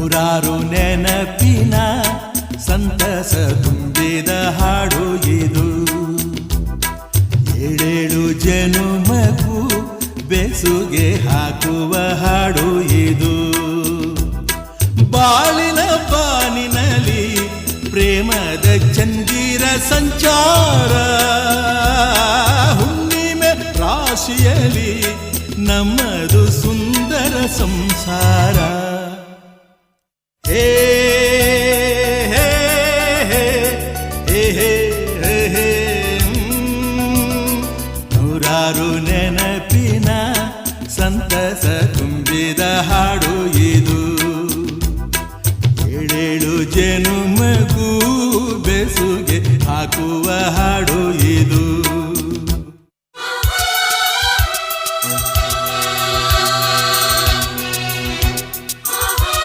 ನೂರಾರು ನೆನಪಿನ ಸಂತಸ ತುಂಬಿದ ಹಾಡು ಇದು. ಏಳೇಳು ಜನುಮಕ್ಕೂ ಬೆಸುಗೆ ಹಾಕುವ ಹಾಡು ಇದು. ಬಾಳಿನ ಬಾನಿನಲ್ಲಿ ಪ್ರೇಮದ ಚಂದಿರ ಸಂಚಾರ, ಹುಣ್ಣಿಮೆ ರಾಶಿಯಲ್ಲಿ ನಮ್ಮದು ಸುಂದರ ಸಂಸಾರ. ಹೇ ಹೇ ಹೇ ಹೇ ಹೇ ಹೇ ನೂರಾರು ನೆನಪಿನ ಸಂತಸ ತುಂಬಿದ ಹಾಡು ಇದು. ಏಳೇಳು ಜನುಮಗೂ ಬೆಸುಗೆ ಹಾಕುವ ಹಾಡು